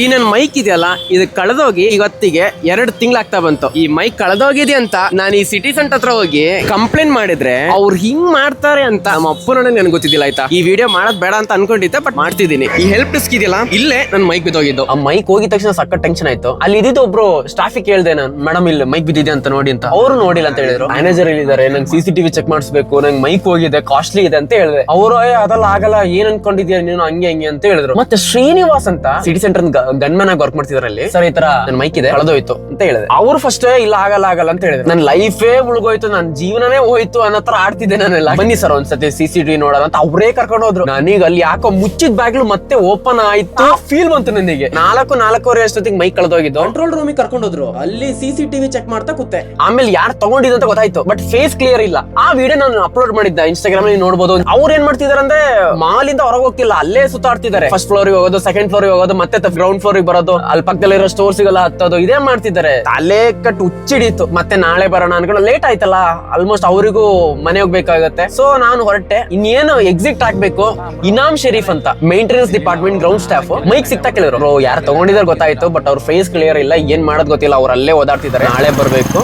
ಈ ನನ್ ಮೈಕ್ ಇದೆಯಲ್ಲ ಇದು ಕಳೆದೋಗಿ ಇವತ್ತಿಗೆ 2 ತಿಂಗಳಾಗ್ತಾ ಬಂತು. ಈ ಮೈಕ್ ಕಳೆದೋಗಿದೆ ಅಂತ ನಾನು ಈ ಸಿಟಿ ಸೆಂಟರ್ ಹತ್ರ ಹೋಗಿ ಕಂಪ್ಲೇಂಟ್ ಮಾಡಿದ್ರೆ ಅವ್ರು ಹಿಂಗ್ ಮಾಡ್ತಾರೆ ಅಂತ ನಮ್ಮ ಅಪ್ಪನ ನನ್ಗೆ ಗೊತ್ತಿದ್ದಿಲ್ಲ ಆಯ್ತಾ. ಈ ವಿಡಿಯೋ ಮಾಡೋದ್ ಬೇಡ ಅಂತ ಅನ್ಕೊಂಡಿದ್ದೆ, ಬಟ್ ಮಾಡ್ತಿದ್ದೀನಿ. ಈ ಹೆಲ್ಪ್ ಡೆಸ್ಕ್ ಇದೆಯಲ್ಲ ಇಲ್ಲೇ ನನ್ ಮೈಕ್ ಬಿದ್ದೋಗಿದ್ದು. ಆ ಮೈಕ್ ಹೋಗಿದ ತಕ್ಷಣ ಸಕ್ಕ ಟೆನ್ಷನ್ ಆಯ್ತು. ಅಲ್ಲಿ ಇದ್ದಿದ್ದು ಒಬ್ರು ಸ್ಟಾಫಿಗೆ ಹೇಳ್ದೆ ನಾನು, ಮೇಡಮ್ ಇಲ್ಲಿ ಮೈಕ್ ಬಿದ್ದಿದೆ ಅಂತ ನೋಡಿ ಅಂತ. ಅವರು ನೋಡಿಲ್ಲ ಅಂತ ಹೇಳಿದ್ರು. ಮ್ಯಾನೇಜರ್ ಇಲ್ಲಿದ್ದಾರೆ, ನಂಗೆ CCTV ಚೆಕ್ ಮಾಡಿಸ್ಬೇಕು, ನಂಗೆ ಮೈಕ್ ಹೋಗಿದೆ, ಕಾಸ್ಟ್ಲಿ ಇದೆ ಅಂತ ಹೇಳಿದೆ. ಅವರು ಅದೆಲ್ಲ ಆಗಲ್ಲ, ಏನ್ ಅನ್ಕೊಂಡಿದ್ಯಾ ನೀನು ಹಂಗೆ ಹಂಗೆ ಅಂತ ಹೇಳಿದ್ರು. ಮತ್ತೆ ಶ್ರೀನಿವಾಸ್ ಅಂತ ಸಿಟಿ ಸೆಂಟರ್ ಗನ್ಮನ್ ಆಗಿ ವರ್ಕ್ ಮಾಡ್ತಿದ್ರಲ್ಲಿ, ಸರ್ ಈ ತರ ನನ್ ಮೈಕ್ ಇದೆ ಕಳೆದೋಯ್ತು ಅಂತ ಹೇಳಿದೆ. ಅವ್ರು ಫಸ್ಟ್ ಇಲ್ಲ ಆಗಲ್ಲ ಅಂತ ಹೇಳಿದ್ರು. ನನ್ ಲೈಫೇ ಉಳ್ಗೋಯ್ತು, ನನ್ ಜೀವನನೇ ಹೋಯ್ತು ಅನ್ನೋ ತರ ಆಡ್ತಿದ್ದೆ ನಾನೆಲ್ಲ. ಬನ್ನಿ ಸರ್ ಒಂದ್ಸತಿ CCTV ನೋಡೋಣ ಅಂತ ಅವರೇ ಕರ್ಕೊಂಡು ಹೋದ್ರು. ನನಗೆ ಅಲ್ಲಿ ಯಾಕೋ ಮುಚ್ಚಿದ ಬ್ಯಾಗ್ಲು ಮತ್ತೆ ಓಪನ್ ಆಯ್ತು ಫೀಲ್ ಬಂತು ನನಗೆ. 4:30 ಅಷ್ಟೊತ್ತಿಗೆ ಮೈಕ್ ಕಳೆದೋಗಿದ್ದು. ಕಂಟ್ರೋಲ್ ರೂಮ್ ಕರ್ಕೊಂಡು ಹೋದ್ರು, ಅಲ್ಲಿ CCTV ಚೆಕ್ ಮಾಡ್ತಾ ಕೂತೆ. ಆಮೇಲೆ ಯಾರು ತಗೊಂಡಿದ್ದು ಅಂತ ಗೊತ್ತಾಯ್ತು, ಬಟ್ ಫೇಸ್ ಕ್ಲಿಯರ್ ಇಲ್ಲ. ಆ ವಿಡಿಯೋ ನಾನು ಅಪ್ಲೋಡ್ ಮಾಡಿದ್ದೆ Instagram ಅಲ್ಲಿ, ನೋಡಬಹುದು. ಅವ್ರು ಏನ್ ಮಾಡ್ತಿದಾರೆ ಅಂದ್ರೆ ಮಾಲಿಂದ ಹೊರಗೆ ಹೋಗ್ತಿಲ್ಲ, ಅಲ್ಲೇ ಸುತ್ತಾಡ್ತಿದ್ದಾರೆ. ಫಸ್ಟ್ ಫ್ಲೋರ್ ಹೋಗೋದು, ಸೆಕೆಂಡ್ ಫ್ಲೋರ್ ಹೋಗೋದು, ಮತ್ತೆ ಗ್ರೌಂಡ್ ಫ್ಲೋರ್ ಬರೋದು, ಅಲ್ಲಿ ಪಕ್ಕದಲ್ಲಿರೋ ಸ್ಟೋರ್ಸ್ ಗೆಲ್ಲ ಹತ್ತೋದು, ಇದೇ ಮಾಡ್ತಿದ್ದಾರೆ. ತಲೆ ಕಟ್ಟು ಹುಚ್ಚಿಡಿತು. ಮತ್ತೆ ನಾಳೆ ಬರೋಣ ಅನ್ಕೊಂಡು ಲೇಟ್ ಆಯ್ತಲ್ಲ, ಆಲ್ಮೋಸ್ಟ್ ಅವರಿಗೂ ಮನೆ ಹೋಗ್ಬೇಕಾಗತ್ತೆ. ಸೊ ನಾನು ಹೊರಟೆ. ಇನ್ನೇನು ಎಕ್ಸಿಟ್ ಆಗ್ಬೇಕು. ಇನಾಮ್ ಶರೀಫ್ ಅಂತ maintenance department ground staff mike ಸಿಕ್ತಾ ಕೇಳಿದ್ರು. ಯಾರು ತಗೊಂಡಿದ್ದಾರೆ ಗೊತ್ತಾಯ್ತು, ಬಟ್ ಅವ್ರ ಫೇಸ್ ಕ್ಲಿಯರ್ ಇಲ್ಲ, ಏನ್ ಮಾಡೋದ್ ಗೊತ್ತಿಲ್ಲ. ಅವ್ರು ಅಲ್ಲೇ ಓದಾಡ್ತಿದ್ದಾರೆ. ನಾಳೆ ಬರ್ಬೇಕು.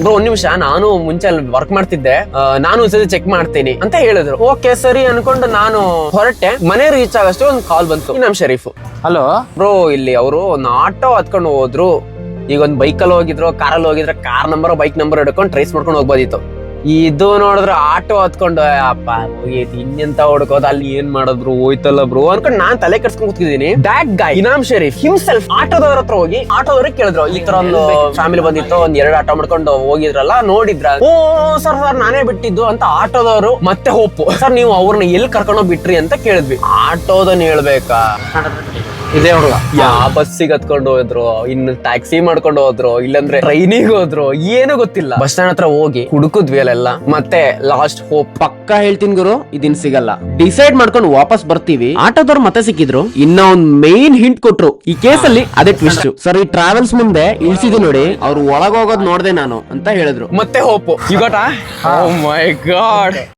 ಬ್ರೋ ಒಂದ್ ನಿಮಿಷ, ನಾನು ಮುಂಚೆ ಅಲ್ಲಿ ವರ್ಕ್ ಮಾಡ್ತಿದ್ದೆ, ನಾನು ಒಂದ್ಸತಿ ಚೆಕ್ ಮಾಡ್ತೀನಿ ಅಂತ ಹೇಳಿದ್ರು. ಓಕೆ ಸರಿ ಅನ್ಕೊಂಡು ನಾನು ಹೊರಟೆ. ಮನೆ ರೀಚ್ ಆಗಷ್ಟು ಒಂದು ಕಾಲ್ ಬಂತು. ನಮ್ ಶರೀಫ್, ಹಲೋ ಬ್ರೋ ಇಲ್ಲಿ ಅವರು ಒಂದು ಆಟೋ ಹತ್ಕೊಂಡು ಹೋದ್ರು. ಈಗ ಒಂದು ಬೈಕಲ್ಲಿ ಹೋಗಿದ್ರು, ಕಾರಲ್ಲಿ ಹೋಗಿದ್ರೆ ಕಾರ್ ನಂಬರ್ ಬೈಕ್ ನಂಬರ್ ಹಿಡ್ಕೊಂಡು ಟ್ರೇಸ್ ಮಾಡ್ಕೊಂಡು ಹೋಗ್ಬೋದಿತ್ತು. ಇದು ನೋಡಿದ್ರೆ ಆಟೋ ಹತ್ಕೊಂಡು ಅಪ್ಪ ಇನ್ನೆಂತ ಹುಡ್ಕೋದು, ಅಲ್ಲಿ ಏನ್ ಮಾಡಿದ್ರು ಹೋಯ್ತಲ್ಲ ಬ್ರೋ ಅನ್ಕೊಂಡು ನಾನ್ ತಲೆ ಕೆಡ್ಸ್ಕೊಂಡ್ ಕೂತಿದ್ದೀನಿ. That guy Inam Sharif himself ಆಟೋದವ್ರ ಹತ್ರ ಹೋಗಿ ಆಟೋದವ್ರಿಗೆ ಕೇಳಿದ್ರು, ಈ ತರ ಒಂದು ಫ್ಯಾಮಿಲಿ ಬಂದಿತ್ತು, ಒಂದ್ 2 ಆಟೋ ಮಾಡ್ಕೊಂಡು ಹೋಗಿದ್ರಲ್ಲ, ನೋಡಿದ್ರ? ಓ ಸರ್ ನಾನೇ ಬಿಟ್ಟಿದ್ದು ಅಂತ ಆಟೋದವರು ಮತ್ತೆ ಹೋಪು. ಸರ್ ನೀವು ಅವ್ರನ್ನ ಎಲ್ಲಿ ಕರ್ಕೊಂಡೋಗ್ ಬಿಟ್ರಿ ಅಂತ ಕೇಳಿದ್ವಿ. ಆಟೋದನ್ನ ಹೇಳ್ಬೇಕಾ, ಇದೇ ಹುಡುಗ ಯಾವ ಬಸ್ಸಿಗೆ ಹತ್ಕೊಂಡು ಹೋದ್ರು, ಇನ್ನು ಟ್ಯಾಕ್ಸಿ ಮಾಡ್ಕೊಂಡು ಹೋದ್ರು, ಇಲ್ಲಾಂದ್ರೆ ಟ್ರೈನಿಗೆ ಹೋದ್ರು, ಏನು ಗೊತ್ತಿಲ್ಲ. ಬಸ್ ಸ್ಟ್ಯಾಂಡ್ ಹತ್ರ ಹೋಗಿ ಹುಡುಕುದ್ವಿ ಅಲ್ಲೆಲ್ಲ. ಮತ್ತೆ ಲಾಸ್ಟ್ ಹೋಪ್ ಪಕ್ಕ ಹೇಳ್ತೀನಿ ಗುರು, ಇದನ್ ಸಿಗಲ್ಲ. ಡಿಸೈಡ್ ಮಾಡ್ಕೊಂಡು ವಾಪಸ್ ಬರ್ತೀವಿ. ಆಟೋದವ್ರು ಮತ್ತೆ ಸಿಕ್ಕಿದ್ರು. ಇನ್ನ ಒಂದ್ ಮೇನ್ ಹಿಂಟ್ ಕೊಟ್ರು. ಈ ಕೇಸಲ್ಲಿ ಅದೇ ಟ್ವಿಸ್ಟ್. ಸರ್ ಈ ಟ್ರಾವೆಲ್ಸ್ ಮುಂದೆ ಇಳಿಸಿದ್ವಿ ನೋಡಿ, ಅವ್ರು ಒಳಗೋಗೋದ್ ನೋಡ್ದೆ ನಾನು ಅಂತ ಹೇಳಿದ್ರು. ಮತ್ತೆ hope. You got? Oh my god.